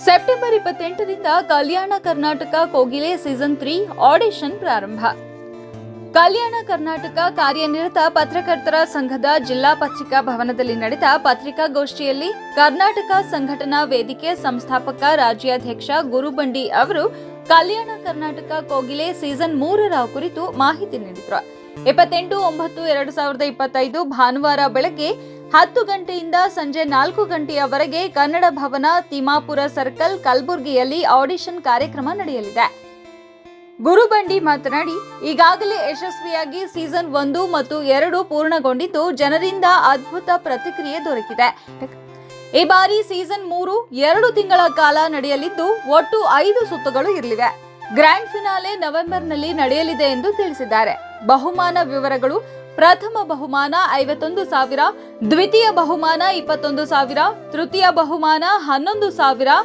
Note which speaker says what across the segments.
Speaker 1: September 28ರಿಂದ Kalyana Karnataka ಕೋಗಿಲೆ season 3 audition ಪ್ರಾರಂಭ. ಕಲ್ಯಾಣ ಕರ್ನಾಟಕ ಕಾರ್ಯನಿರತ ಪತ್ರಕರ್ತರ ಸಂಘದ ಜಿಲ್ಲಾ ಪತ್ರಿಕಾ ಭವನದಲ್ಲಿ ನಡೆದ ಪತ್ರಿಕಾಗೋಷ್ಠಿಯಲ್ಲಿ ಕರ್ನಾಟಕ ಸಂಘಟನಾ ವೇದಿಕೆ ಸಂಸ್ಥಾಪಕ ರಾಜ್ಯಾಧ್ಯಕ್ಷ ಗುರುಬಂಡಿ ಅವರು ಕಲ್ಯಾಣ ಕರ್ನಾಟಕ ಕೋಗಿಲೆ ಸೀಸನ್ 3ರ ಕುರಿತು ಮಾಹಿತಿ ನೀಡಿದರು. 28/9/2025 ಭಾನುವಾರ ಬೆಳಗ್ಗೆ 10 ಗಂಟೆಯಿಂದ ಸಂಜೆ 4 ಗಂಟೆಯವರೆಗೆ ಕನ್ನಡ ಭವನ, ತಿಮ್ಮಾಪುರ ಸರ್ಕಲ್, ಕಲಬುರಗಿಯಲ್ಲಿ ಆಡಿಷನ್ ಕಾರ್ಯಕ್ರಮ ನಡೆಯಲಿದೆ. ಗುರುಬಂಡಿ ಮಾತನಾಡಿ, ಈಗಾಗಲೇ ಯಶಸ್ವಿಯಾಗಿ ಸೀಸನ್ 1 ಮತ್ತು 2 ಪೂರ್ಣಗೊಂಡಿದ್ದು ಜನರಿಂದ ಅದ್ಭುತ ಪ್ರತಿಕ್ರಿಯೆ ದೊರಕಿದೆ. ಈ ಬಾರಿ ಸೀಸನ್ 3 2 ತಿಂಗಳ ಕಾಲ ನಡೆಯಲಿದ್ದು ಒಟ್ಟು 5 ಸುತ್ತುಗಳು ಇರಲಿವೆ. ಗ್ರ್ಯಾಂಡ್ ಫಿನಾಲೆ ನವೆಂಬರ್ನಲ್ಲಿ ನಡೆಯಲಿದೆ ಎಂದು ತಿಳಿಸಿದ್ದಾರೆ. ಬಹುಮಾನ ವಿವರಗಳು: ಪ್ರಥಮ ಬಹುಮಾನ 51,000, ದ್ವಿತೀಯ ಬಹುಮಾನ 21,000, ತೃತೀಯ ಬಹುಮಾನ 11,000.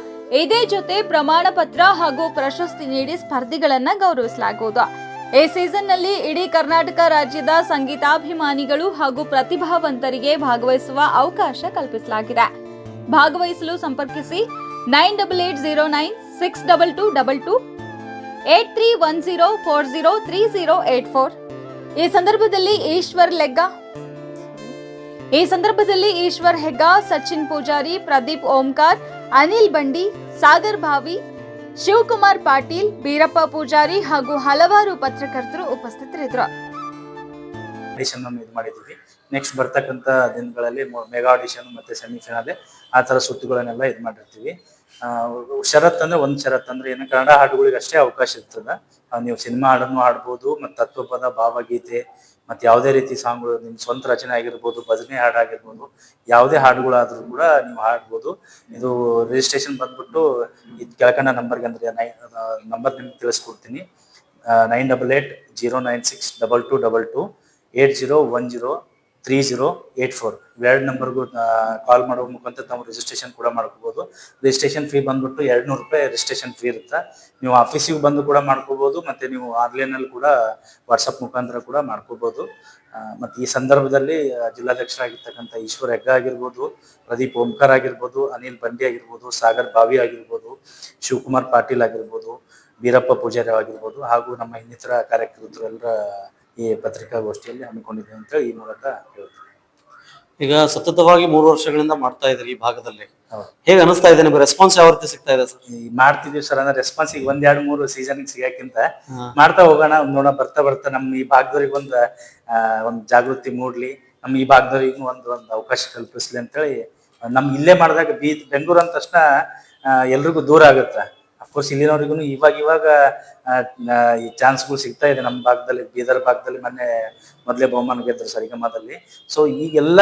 Speaker 1: ಇದೇ ಜೊತೆ ಪ್ರಮಾಣ ಪತ್ರ ಹಾಗೂ ಪ್ರಶಸ್ತಿ ನೀಡಿ ಸ್ಪರ್ಧಿಗಳನ್ನ ಗೌರವಿಸಲಾಗುವುದು. ಈ ಸೀಸನ್ನಲ್ಲಿ ಇಡೀ ಕರ್ನಾಟಕ ರಾಜ್ಯದ ಸಂಗೀತಾಭಿಮಾನಿಗಳು ಹಾಗೂ ಪ್ರತಿಭಾವಂತರಿಗೆ ಭಾಗವಹಿಸುವ ಅವಕಾಶ ಕಲ್ಪಿಸಲಾಗಿದೆ. ಭಾಗವಹಿಸಲು ಸಂಪರ್ಕಿಸಿ 9880962222 8310403084. ಈ ಸಂದರ್ಭದಲ್ಲಿ ಈಶ್ವರ್ ಹೆಗ್ಗ, ಸಚಿನ್ ಪೂಜಾರಿ, ಪ್ರದೀಪ್ ಓಂಕಾರ್, ಅನಿಲ್ ಬಂಡಿ, ಸಾಗರ್ ಭಾವಿ, ಶಿವಕುಮಾರ್ ಪಾಟೀಲ್, ಬೀರಪ್ಪ ಪೂಜಾರಿ ಹಾಗೂ ಹಲವಾರು ಪತ್ರಕರ್ತರು ಉಪಸ್ಥಿತರಿದ್ದರು.
Speaker 2: ಮಾಡಿದ್ದೀವಿ. ನೆಕ್ಸ್ಟ್ ಬರ್ತಕ್ಕಂಥ ದಿನಗಳಲ್ಲಿ ಮೆಗಾ ಆಡಿಷನ್ ಮತ್ತೆ ಸೆಮಿಫೈನಲ್ ಆ ತರ ಸುತ್ತುಗಳನ್ನೆಲ್ಲ ಮಾಡಿರ್ತೀವಿ. ಷರತ್ ಅಂದ್ರೆ ಏನು, ಕನ್ನಡ ಹಾಡುಗಳಿಗೆ ಅಷ್ಟೇ ಅವಕಾಶ ಇರ್ತದ. ನೀವು ಸಿನಿಮಾ ಹಾಡನ್ನು ಹಾಡ್ಬೋದು, ಮತ್ತು ತತ್ವಪದ, ಭಾವಗೀತೆ, ಮತ್ತೆ ಯಾವುದೇ ರೀತಿ ಸಾಂಗ್ಗಳು, ನಿಮ್ ಸ್ವಂತ ರಚನೆ ಆಗಿರ್ಬೋದು, ಭಜನೆ ಹಾಡಾಗಿರ್ಬೋದು, ಯಾವುದೇ ಹಾಡುಗಳಾದ್ರೂ ಕೂಡ ನೀವು ಹಾಡ್ಬೋದು. ಇದು ರಿಜಿಸ್ಟ್ರೇಷನ್ ಬಂದ್ಬಿಟ್ಟು ಇದು ಕೆಳಕಂಡ ನಂಬರ್ಗೆ, ಅಂದ್ರೆ ನಂಬರ್ ನಿಮ್ಗೆ ತಿಳಿಸ್ಕೊಡ್ತೀನಿ. 9880962222 80103084 ಇವೆರಡು ನಂಬರ್ಗೂ ಕಾಲ್ ಮಾಡೋ ಮುಖಾಂತರ ತಾವು ರಿಜಿಸ್ಟ್ರೇಷನ್ ಕೂಡ ಮಾಡ್ಕೋಬಹುದು. ರಿಜಿಸ್ಟ್ರೇಷನ್ ಫೀ ಬಂದ್ಬಿಟ್ಟು 200 ರೂಪಾಯಿ ರಿಜಿಸ್ಟ್ರೇಷನ್ ಫೀ ಇರುತ್ತೆ. ನೀವು ಆಫೀಸಿಗೆ ಬಂದು ಕೂಡ ಮಾಡ್ಕೋಬಹುದು, ಮತ್ತೆ ನೀವು ಆನ್ಲೈನಲ್ಲಿ ಕೂಡ ವಾಟ್ಸಪ್ ಮುಖಾಂತರ ಕೂಡ ಮಾಡ್ಕೋಬಹುದು. ಮತ್ತೆ ಈ ಸಂದರ್ಭದಲ್ಲಿ ಜಿಲ್ಲಾಧ್ಯಕ್ಷರಾಗಿರ್ತಕ್ಕಂಥ ಈಶ್ವರ್ ಹೆಗ್ಗ ಆಗಿರ್ಬೋದು, ಪ್ರದೀಪ್ ಓಂಕಾರ್ ಆಗಿರ್ಬೋದು, ಅನಿಲ್ ಬಂಡಿ ಆಗಿರ್ಬೋದು, ಸಾಗರ್ ಭಾವಿ ಆಗಿರ್ಬೋದು, ಶಿವಕುಮಾರ್ ಪಾಟೀಲ್ ಆಗಿರ್ಬೋದು, ಬೀರಪ್ಪ ಪೂಜಾರಿ ಆಗಿರ್ಬೋದು, ಹಾಗೂ ನಮ್ಮ ಇನ್ನಿತರ ಕಾರ್ಯಕರ್ತರು ಎಲ್ಲರ ಈ ಪತ್ರಿಕಾಗೋಷ್ಠಿಯಲ್ಲಿ ಹಮ್ಮಿಕೊಂಡಿದೆ ಅಂತ ಈ ಮೂಲಕ ಹೇಳ್ತೀನಿ.
Speaker 3: ಈಗ ಸತತವಾಗಿ 3 ವರ್ಷಗಳಿಂದ ಮಾಡ್ತಾ ಇದ್ರಿ ಈ ಭಾಗದಲ್ಲಿ, ಹೇಗೆ ಅನಿಸ್ತಾ ಇದೆ ನಿಮ್ಗೆ? ರೆಸ್ಪಾನ್ಸ್ ಯಾವ ರೀತಿ ಸಿಗ್ತಾ ಇದೆ ಸರ್?
Speaker 2: ಮಾಡ್ತಿದೀವಿ ಸರ್. ಅಂದ್ರೆ ರೆಸ್ಪಾನ್ಸ್ ಈಗ 1-2-3 ಸೀಸನ್ ಸಿಗಕ್ಕಿಂತ ಮಾಡ್ತಾ ಹೋಗೋಣ. ನೋಡ ಬರ್ತಾ ನಮ್ಮ ಈ ಭಾಗದವ್ರಿಗೆ ಒಂದ್ ಜಾಗೃತಿ ಮೂಡ್ಲಿ, ನಮ್ ಈ ಭಾಗದವ್ರಿಗೆ ಒಂದು ಅವಕಾಶ ಕಲ್ಪಿಸ್ಲಿ ಅಂತೇಳಿ ನಮ್ ಇಲ್ಲೇ ಮಾಡಿದಾಗ ಬೆಂಗಳೂರು ಅಂದ ತಕ್ಷಣ ಎಲ್ರಿಗೂ ದೂರ ಆಗುತ್ತೆ. ಅಫ್ಕೋರ್ಸ್ ಇಲ್ಲಿನವ್ರಿಗೂ ಇವಾಗ ಈ ಚಾನ್ಸ್ಗಳು ಸಿಗ್ತಾ ಇದೆ. ನಮ್ಮ ಭಾಗದಲ್ಲಿ, ಬೀದರ್ ಭಾಗದಲ್ಲಿ ಮೊದಲೇ ಬಹುಮಾನ ಗೆದ್ರು ಸರಿಗಮದಲ್ಲಿ. ಸೊ ಈಗೆಲ್ಲ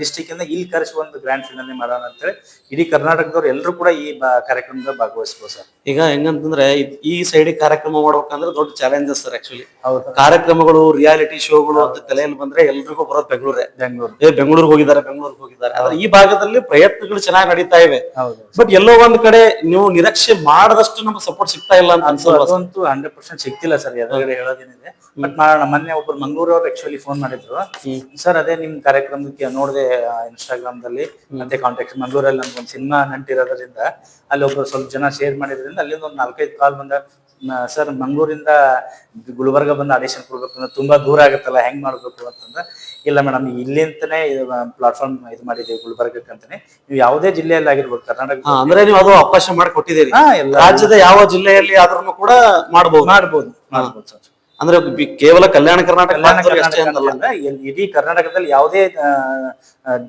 Speaker 2: ಡಿಸ್ಟ್ರಿಕ್ಟ್ ಇಂದ ಇಲ್ಲಿ ಕರೆಸಿ ಒಂದು ಗ್ರ್ಯಾಂಡ್ ಫಿನಾಲೆ ಮಾಡೋಣ ಅಂತೇಳಿ ಇಡೀ ಕರ್ನಾಟಕದವ್ರು ಎಲ್ಲರೂ ಕೂಡ ಈ ಕಾರ್ಯಕ್ರಮದಲ್ಲಿ ಭಾಗವಹಿಸ್ಬೋದು ಸರ್.
Speaker 3: ಈಗ ಹೆಂಗಂತಂದ್ರೆ ಈ ಸೈಡಿಗೆ ಕಾರ್ಯಕ್ರಮ ಮಾಡ್ಬೇಕಂದ್ರೆ ದೊಡ್ಡ ಚಾಲೆಂಜಸ್ ಸರ್. ಆಕ್ಚುಲಿ ಕಾರ್ಯಕ್ರಮಗಳು, ರಿಯಾಲಿಟಿ ಶೋಗಳು ಅಂತ ತಲೆಯಲ್ಲಿ ಬಂದ್ರೆ ಎಲ್ರಿಗೂ ಬರೋದು ಬೆಂಗಳೂರಿಗೆ ಹೋಗಿದ್ದಾರೆ. ಆದ್ರೆ ಈ ಭಾಗದಲ್ಲಿ ಪ್ರಯತ್ನಗಳು ಚೆನ್ನಾಗಿ ನಡೀತಾ ಇವೆ. ಬಟ್ ಎಲ್ಲೋ ಒಂದ್ ಕಡೆ ನೀವು ನಿರೀಕ್ಷೆ ಮಾಡದಷ್ಟು ನಮ್ಗೆ ಸಪೋರ್ಟ್ ಸಿಗ್ತಾ ಇಲ್ಲ ಅಂತ
Speaker 2: ಅನ್ಸೋದು 100% ಸಿಗ್ತಿಲ್ಲ ಸರ್. ಎದುರುಗಡೆ ಹೇಳೋದೇನಿದೆ. ಬಟ್ ಮೊನ್ನೆ ಒಬ್ರು ಮಂಗಳೂರವ್ರು ಆಕ್ಚುಲಿ ಫೋನ್ ಮಾಡಿದ್ರು, ಸರ್ ಅದೇ ನಿಮ್ ಕಾರ್ಯಕ್ರಮಕ್ಕೆ ನೋಡಿದೆ ಇನ್ಸ್ಟಾಗ್ರಾಮ್ ದಲ್ಲಿ, ಮತ್ತೆ ಕಾಂಟ್ಯಾಕ್ಟ್ ಮಂಗಳೂರಲ್ಲಿ ನಮ್ಗೊಂದು ಸಿನಿಮಾ ನಂಟಿರೋದ್ರಿಂದ ಅಲ್ಲಿ ಒಬ್ರು ಸ್ವಲ್ಪ ಜನ ಶೇರ್ ಮಾಡಿದ್ರಿಂದ ಅಲ್ಲಿಂದ ಒಂದು 4-5 ಕಾಲ್ ಬಂದ, ಸರ್ ಮಂಗಳೂರಿಂದ ಗುಲ್ಬರ್ಗ ಬಂದು ಆಡಿಷನ್ ಕೊಡ್ಬೇಕಂದ್ರೆ ತುಂಬಾ ದೂರ ಆಗುತ್ತಲ್ಲ, ಹೆಂಗ್ ಮಾಡ್ಬೇಕು ಅಂತಂದ್ರೆ, ಇಲ್ಲ ಮೇಡಮ್ ಇಲ್ಲಿಂತಾನೆ ಪ್ಲಾಟ್ಫಾರ್ಮ್ ಮಾಡಿದೀವಿ ಗುಲ್ಬರ್ಗಕ್ಕಂತಾನೆ. ನೀವು ಯಾವುದೇ ಜಿಲ್ಲೆಯಲ್ಲಿ ಆಗಿರ್ಬೋದು ಕರ್ನಾಟಕ,
Speaker 3: ಅಂದ್ರೆ ನೀವು ಅದು ಅವಕಾಶ ಮಾಡಿ ಕೊಟ್ಟಿದ್ದೀರಿ. ರಾಜ್ಯದ ಯಾವ ಜಿಲ್ಲೆಯಲ್ಲಿ ಆದ್ರೂ ಕೂಡ ಮಾಡ್ಬೋದು
Speaker 2: ಸರ್.
Speaker 3: ಅಂದ್ರೆ ಕೇವಲ ಕಲ್ಯಾಣ ಕರ್ನಾಟಕ
Speaker 2: ಇಡೀ ಕರ್ನಾಟಕದಲ್ಲಿ ಯಾವುದೇ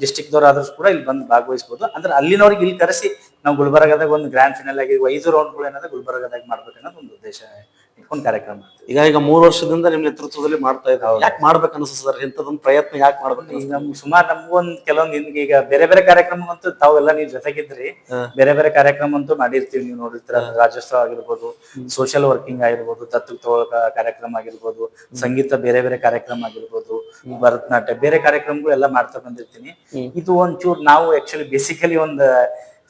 Speaker 2: ಡಿಸ್ಟ್ರಿಕ್ಟ್ ದವರಾದ್ರೂ ಕೂಡ ಇಲ್ಲಿ ಬಂದು ಭಾಗವಹಿಸಬಹುದು. ಅಂದ್ರೆ ಅಲ್ಲಿನವ್ರಿಗೆ ಇಲ್ಲಿ ಕರೆಸಿ ನಾವು ಗುಲ್ಬರ್ಗದಾಗ ಒಂದು ಗ್ರ್ಯಾಂಡ್ ಫಿನಲ್ ಆಗಿ 5 ರೌಂಡ್ಗಳು ಏನಾದ್ರೆ ಗುಲ್ಬರ್ಗದಾಗ ಮಾಡ್ಬೇಕನ್ನೋದು ಒಂದು ಉದ್ದೇಶ ಇಟ್ಕೊಂಡು ಕಾರ್ಯಕ್ರಮ.
Speaker 3: ಈಗ 3 ವರ್ಷದಿಂದ ನಿಮ್ ನೇತೃತ್ವದಲ್ಲಿ ಮಾಡ್ತಾ ಇದ್ದಾರೆ. ಯಾಕೆ ಮಾಡ್ಬೇಕು ಅನ್ಸುತ್ತೆ ಸರ್? ಇಂಥದೊಂದು ಪ್ರಯತ್ನ ಯಾಕೆ ಮಾಡ್ಬೇಕು?
Speaker 2: ಈಗ ಸುಮಾರು ನಮ್ಗೊಂದ್ ಕೆಲವೊಂದು ಈಗ ಬೇರೆ ಕಾರ್ಯಕ್ರಮ ಅಂತೂ ತಾವೆಲ್ಲ ನೀವು ಜೊತೆಗಿದ್ರಿ, ಬೇರೆ ಕಾರ್ಯಕ್ರಮ ಅಂತೂ ಮಾಡಿರ್ತೀವಿ. ನೀವು ನೋಡಿರ್ತೀರ, ರಾಜ್ಯೋತ್ಸವ ಆಗಿರ್ಬೋದು, ಸೋಷಿಯಲ್ ವರ್ಕಿಂಗ್ ಆಗಿರ್ಬೋದು, ದತ್ತು ಕಾರ್ಯಕ್ರಮ ಆಗಿರ್ಬೋದು, ಸಂಗೀತ ಬೇರೆ ಕಾರ್ಯಕ್ರಮ ಆಗಿರ್ಬೋದು, ಭರತನಾಟ್ಯ ಬೇರೆ ಕಾರ್ಯಕ್ರಮಗಳು ಎಲ್ಲ ಮಾಡ್ತಾ ಬಂದಿರ್ತೀನಿ. ಇದು ಒಂಚೂರು ನಾವು ಆಕ್ಚುಲಿ ಬೇಸಿಕಲಿ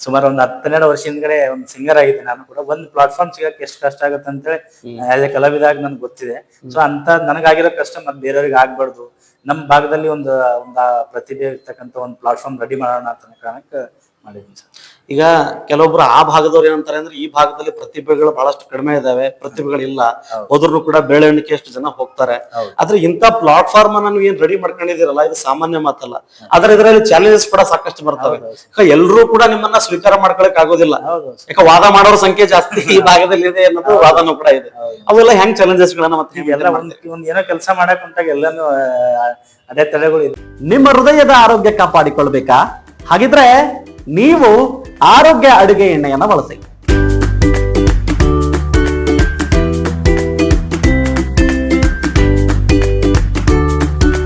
Speaker 2: ಸುಮಾರು 10-12 ವರ್ಷ ಹಿಂದ್ಗಡೆ ಒಂದು ಸಿಂಗರ್ ಆಗಿದ್ದೆ ನಾನು ಕೂಡ. ಒಂದು ಪ್ಲಾಟ್ಫಾರ್ಮ್ ಸಿಗಕ್ಕೆ ಎಷ್ಟು ಕಷ್ಟ ಆಗುತ್ತೆ ಅಂತೇಳಿ ಆಸ್ ಎ ಕಲಾವಿದಾಗ ನನ್ಗೆ ಗೊತ್ತಿದೆ. ಸೊ ಅಂತ ನನಗಾಗಿರೋ ಕಷ್ಟ ಮತ್ತೆ ಬೇರೆಯವ್ರಿಗೆ ಆಗ್ಬಾರ್ದು. ನಮ್ಮ ಭಾಗದಲ್ಲಿ ಒಂದು ಪ್ರತಿಭೆ ಇರ್ತಕ್ಕಂಥ ಒಂದು ಪ್ಲಾಟ್ಫಾರ್ಮ್ ರೆಡಿ ಮಾಡೋಣ ಅಂತ ಕಾರಣಕ್ಕೆ ಮಾಡಿದ್ದೀನಿ ಸರ್.
Speaker 3: ಈಗ ಕೆಲವೊಬ್ರು ಆ ಭಾಗದವ್ರು ಏನಂತಾರೆ ಅಂದ್ರೆ ಈ ಭಾಗದಲ್ಲಿ ಪ್ರತಿಭೆಗಳು ಬಹಳಷ್ಟು ಕಡಿಮೆ ಇದಾವೆ, ಪ್ರತಿಭೆಗಳಿಲ್ಲ, ಹೋದ್ರು ಕೂಡ ಬೆಳವಣಿಗೆ ಎಷ್ಟು ಜನ ಹೋಗ್ತಾರೆ. ಆದ್ರೆ ಇಂತ ಪ್ಲಾಟ್ಫಾರ್ಮ್ ಅನ್ನ ನೀವು ಏನ್ ರೆಡಿ ಮಾಡ್ಕೊಂಡಿದ್ದೀರಲ್ಲ, ಇದು ಸಾಮಾನ್ಯ ಮಾತಲ್ಲ. ಆದ್ರೆ ಇದರಲ್ಲಿ ಚಾಲೆಂಜಸ್ ಕೂಡ ಸಾಕಷ್ಟು ಬರ್ತವೆ. ಎಲ್ಲರೂ ಕೂಡ ನಿಮ್ಮನ್ನ ಸ್ವೀಕಾರ ಮಾಡ್ಕೊಳಕ್ ಆಗೋದಿಲ್ಲ. ಯಾಕೆ ವಾದ ಮಾಡೋರ ಸಂಖ್ಯೆ ಜಾಸ್ತಿ ಈ ಭಾಗದಲ್ಲಿ ಇದೆ ಅನ್ನೋದು ವಾದನೂ ಕೂಡ ಇದೆ. ಅವೆಲ್ಲ ಹೆಂಗ್ ಚಾಲೆಂಜಸ್ ಗಳನ್ನ ಮತ್ತೆ
Speaker 2: ಎಲ್ಲ ಒಂದ್ ಏನೋ ಕೆಲಸ ಮಾಡಕ್ ಕುಂತಾಗ ಎಲ್ಲಾನು ಅಡೆತಡೆಗಳು ಇದೆ.
Speaker 4: ನಿಮ್ಮ ಹೃದಯದ ಆರೋಗ್ಯ ಕಾಪಾಡಿಕೊಳ್ಬೇಕಾ? ಹಾಗಿದ್ರೆ ನೀವು ಆರೋಗ್ಯ ಅಡುಗೆ ಎಣ್ಣೆಯನ್ನ ಬಳಸಿ.